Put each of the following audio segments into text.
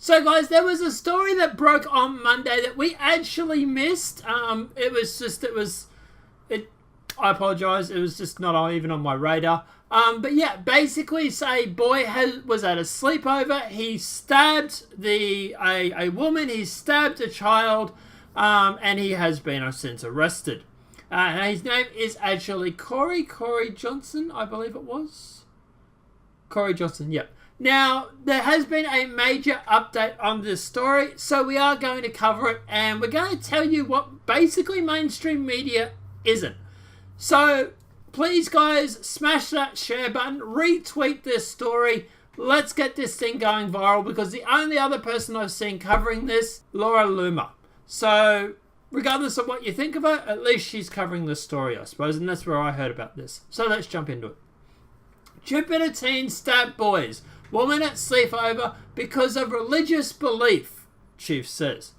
So guys, there was a story that broke on Monday that we actually missed. I apologize. It was just not even on my radar. But yeah, basically, say boy was at a sleepover. He stabbed a woman. He stabbed a child, and he has been since arrested. And his name is actually Corey Johnson, I believe it was. Corey Johnson, yep. Now, there has been a major update on this story, so we are going to cover it, and we're going to tell you what basically mainstream media isn't. So, please guys, smash that share button, retweet this story, let's get this thing going viral, because the only other person I've seen covering this, Laura Loomer. So, regardless of what you think of her, at least she's covering the story, I suppose, and that's where I heard about this. So let's jump into it. Jupiter teen stabbed boys. Woman at sleepover because of religious belief, Chief says.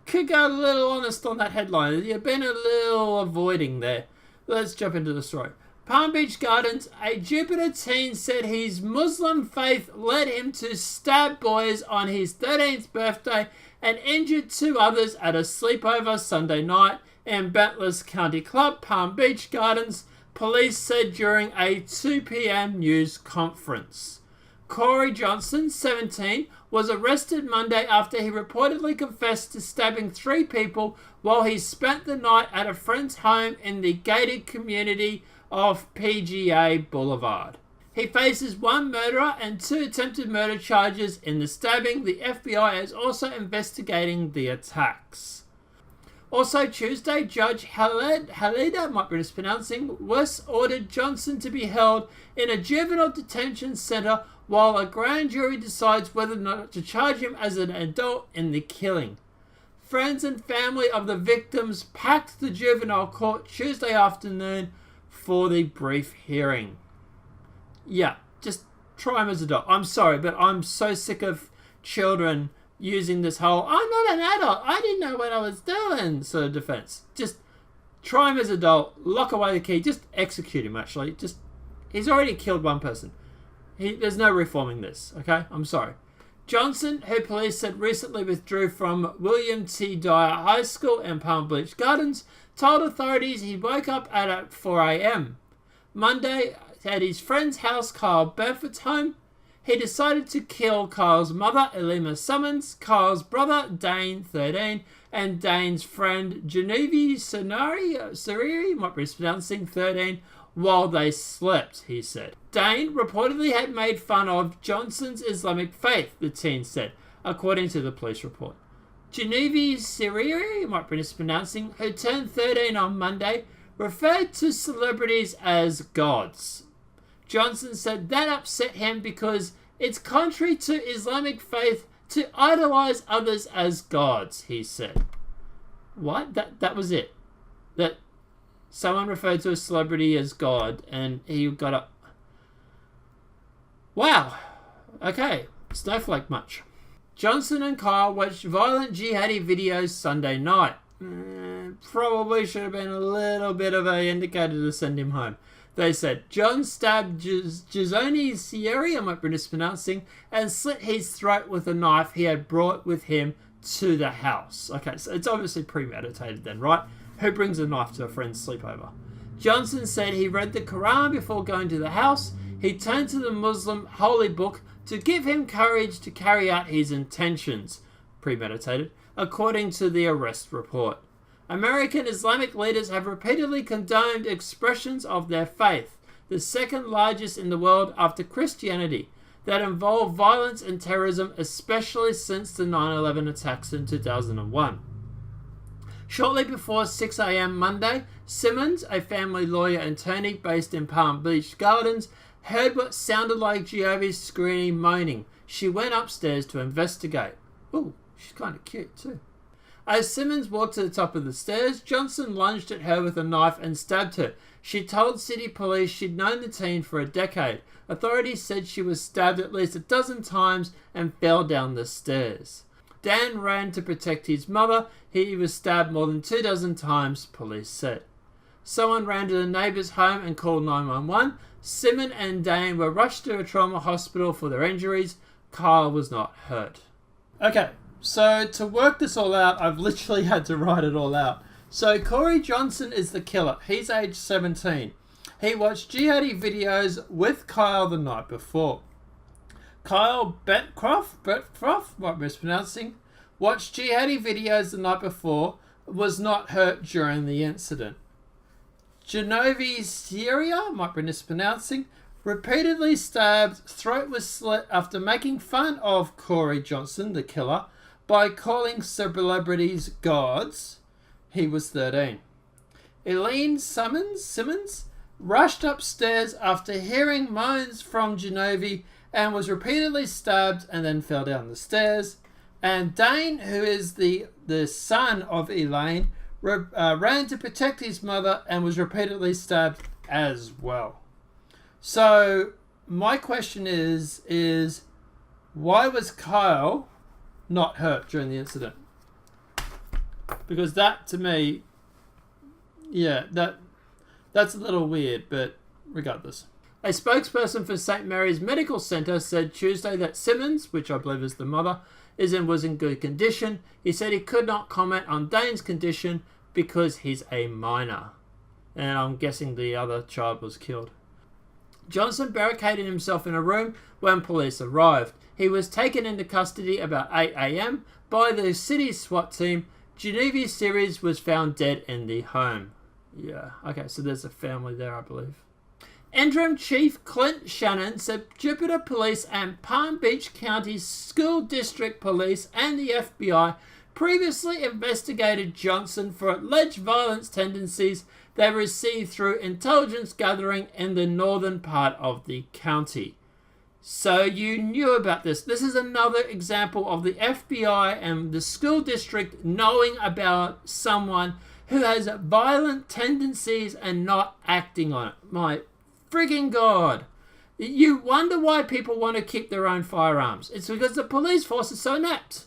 Could go a little honest on that headline. You've been a little avoiding there. Let's jump into the story. Palm Beach Gardens, a Jupiter teen said his Muslim faith led him to stab boys on his 13th birthday and injured 2 others at a sleepover Sunday night in Bentleys County Club, Palm Beach Gardens, police said during a 2 p.m. news conference. Corey Johnson, 17, was arrested Monday after he reportedly confessed to stabbing 3 people while he spent the night at a friend's home in the gated community of PGA Boulevard. He faces 1 murder and 2 attempted murder charges in the stabbing. The FBI is also investigating the attacks. Also Tuesday, Judge Halida, might be mispronouncing, West ordered Johnson to be held in a juvenile detention center while a grand jury decides whether or not to charge him as an adult in the killing. Friends and family of the victims packed the juvenile court Tuesday afternoon for the brief hearing. Yeah, just try him as an adult. I'm sorry, but I'm so sick of children using this whole, I'm not an adult, I didn't know what I was doing sort of defense. Just try him as an adult, lock away the key, just execute him actually. He's already killed 1 person. There's no reforming this, okay? I'm sorry. Johnson, who police said recently withdrew from William T. Dyer High School in Palm Beach Gardens, told authorities he woke up at 4 a.m. Monday at his friend's house, Kyle Bedford's home. He decided to kill Kyle's mother, Elima Summons, Kyle's brother, Dane, 13, and Dane's friend, Genevieve Seriri, might be mispronouncing, 13, while they slept, he said. Dane reportedly had made fun of Johnson's Islamic faith, the teen said, according to the police report. Genevieve Seriri, might be mispronouncing, who turned 13 on Monday, referred to celebrities as gods. Johnson said that upset him because it's contrary to Islamic faith to idolize others as gods, he said. What? That was it? That someone referred to a celebrity as God and he got up. Wow. Okay. Snowflake much. Johnson and Kyle watched violent jihadi videos Sunday night. Probably should have been a little bit of an indicator to send him home. They said John stabbed Gizzoni Sierra, I might be mispronouncing, and slit his throat with a knife he had brought with him to the house. Okay, so it's obviously premeditated then, right? Who brings a knife to a friend's sleepover? Johnson said he read the Quran before going to the house. He turned to the Muslim holy book to give him courage to carry out his intentions. Premeditated, according to the arrest report. American Islamic leaders have repeatedly condoned expressions of their faith, the second largest in the world after Christianity, that involve violence and terrorism, especially since the 9/11 attacks in 2001. Shortly before 6 a.m. Monday, Simmons, a family lawyer and attorney based in Palm Beach Gardens, heard what sounded like Giovanni screaming, moaning. She went upstairs to investigate. Ooh, she's kind of cute too. As Simmons walked to the top of the stairs, Johnson lunged at her with a knife and stabbed her. She told city police she'd known the teen for a decade. Authorities said she was stabbed at least a dozen times and fell down the stairs. Dan ran to protect his mother. He was stabbed more than 24 times, police said. Someone ran to the neighbour's home and called 911. Simmons and Dane were rushed to a trauma hospital for their injuries. Kyle was not hurt. Okay, so to work this all out, I've literally had to write it all out. So Corey Johnson is the killer. He's age 17. He watched jihadi videos with Kyle the night before. Kyle Betcroft, what I'm mispronouncing, watched jihadi videos the night before, was not hurt during the incident. Genevieve Syria, might be mispronouncing, repeatedly stabbed, throat was slit after making fun of Corey Johnson, the killer, by calling celebrities gods. He was 13. Elaine Simmons rushed upstairs after hearing moans from Genevieve and was repeatedly stabbed and then fell down the stairs. And Dane, who is the son of Elaine, ran to protect his mother and was repeatedly stabbed as well. So my question is why was Kyle not hurt during the incident? Because that, to me, yeah, that's a little weird, but regardless. A spokesperson for St. Mary's Medical Centre said Tuesday that Simmons, which I believe is the mother, was in good condition. He said he could not comment on Dane's condition because he's a minor. And I'm guessing the other child was killed. Johnson barricaded himself in a room when police arrived. He was taken into custody about 8 a.m. by the city's SWAT team. Genevieve Series was found dead in the home. Yeah, okay, so there's a family there, I believe. Interim Chief Clint Shannon said Jupiter Police and Palm Beach County School District Police and the FBI previously investigated Johnson for alleged violence tendencies they received through intelligence gathering in the northern part of the county. So you knew about this. This is another example of the FBI and the school district knowing about someone who has violent tendencies and not acting on it. My frigging God. You wonder why people want to keep their own firearms. It's because the police force is so inept.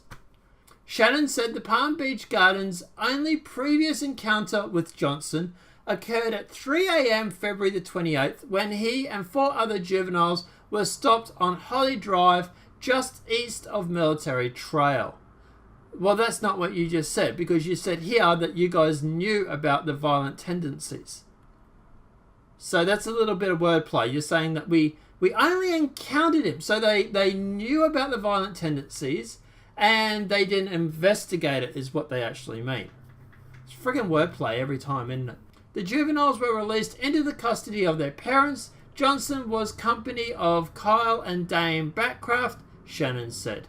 Shannon said the Palm Beach Gardens' only previous encounter with Johnson occurred at 3 a.m. February the 28th when he and 4 other juveniles were stopped on Holly Drive just east of Military Trail. Well, that's not what you just said, because you said here that you guys knew about the violent tendencies. So that's a little bit of wordplay. You're saying that we only encountered him. So they knew about the violent tendencies and they didn't investigate it is what they actually mean. It's friggin' wordplay every time, isn't it? The juveniles were released into the custody of their parents. Johnson was company of Kyle and Dane Backcraft, Shannon said.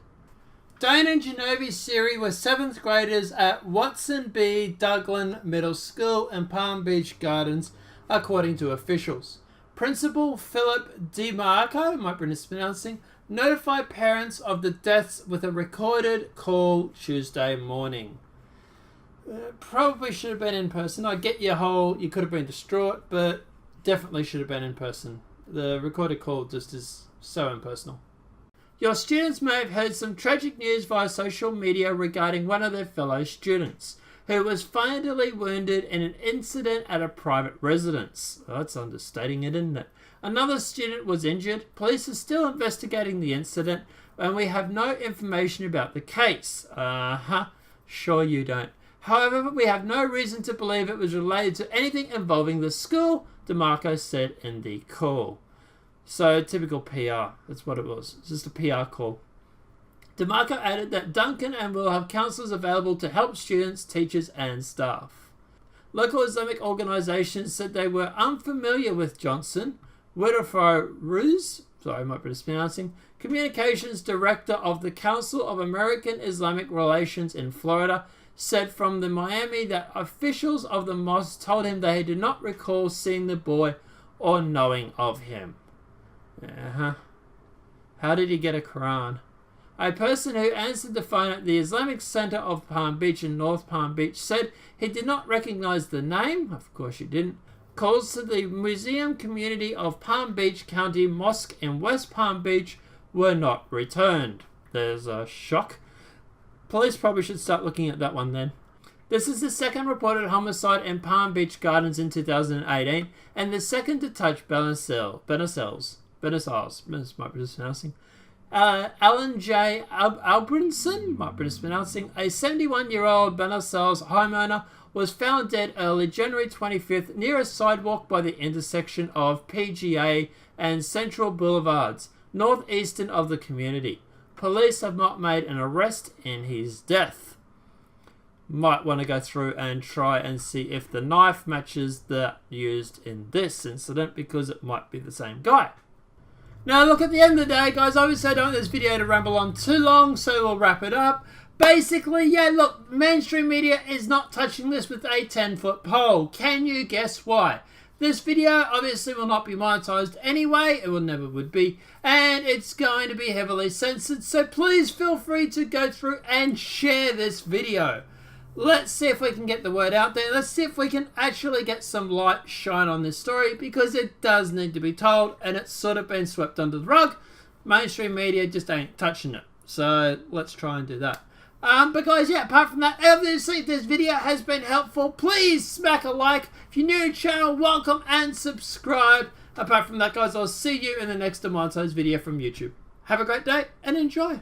Dane and Genevieve Siri were 7th graders at Watson B. Douglas Middle School in Palm Beach Gardens, according to officials. Principal Philip DiMarco, might be mispronouncing, notified parents of the deaths with a recorded call Tuesday morning. Probably should have been in person. I get you could have been distraught, but definitely should have been in person. The recorded call just is so impersonal. Your students may have heard some tragic news via social media regarding one of their fellow students who was fatally wounded in an incident at a private residence. Oh, that's understating it, isn't it? Another student was injured. Police are still investigating the incident and we have no information about the case. Sure you don't. However, we have no reason to believe it was related to anything involving the school, DeMarco said in the call. So, typical PR. That's what it was. It's just a PR call. DeMarco added that Duncan and will have counsellors available to help students, teachers and staff. Local Islamic organisations said they were unfamiliar with Johnson. Widofo Ruz, sorry, I might be mispronouncing, Communications Director of the Council of American Islamic Relations in Florida, said from the Miami that officials of the mosque told him they did not recall seeing the boy or knowing of him. How did he get a Quran? A person who answered the phone at the Islamic Center of Palm Beach in North Palm Beach said he did not recognize the name. Of course you didn't. Calls to the Museum Community of Palm Beach County Mosque in West Palm Beach were not returned. There's a shock. Police probably should start looking at that one then. This is the second reported homicide in Palm Beach Gardens in 2018 and the second to touch Benassals, might be mispronouncing. Alan J. Albrinson, might be mispronouncing, a 71-year-old Benassals homeowner, was found dead early January 25th near a sidewalk by the intersection of PGA and Central Boulevards, northeastern of the community. Police have not made an arrest in his death. Might want to go through and try and see if the knife matches that used in this incident, because it might be the same guy. Now, look, at the end of the day, guys, obviously I don't want this video to ramble on too long, so we'll wrap it up. Basically, yeah, look, mainstream media is not touching this with a 10-foot pole. Can you guess why? This video obviously will not be monetized anyway, it will never would be, and it's going to be heavily censored, so please feel free to go through and share this video. Let's see if we can get the word out there. Let's see if we can actually get some light shine on this story, because it does need to be told, and it's sort of been swept under the rug. Mainstream media just ain't touching it. So let's try and do that. But guys, yeah, apart from that, obviously if this video has been helpful, please smack a like. If you're new to the channel, welcome and subscribe. Apart from that, guys, I'll see you in the next demonetized video from YouTube. Have a great day and enjoy.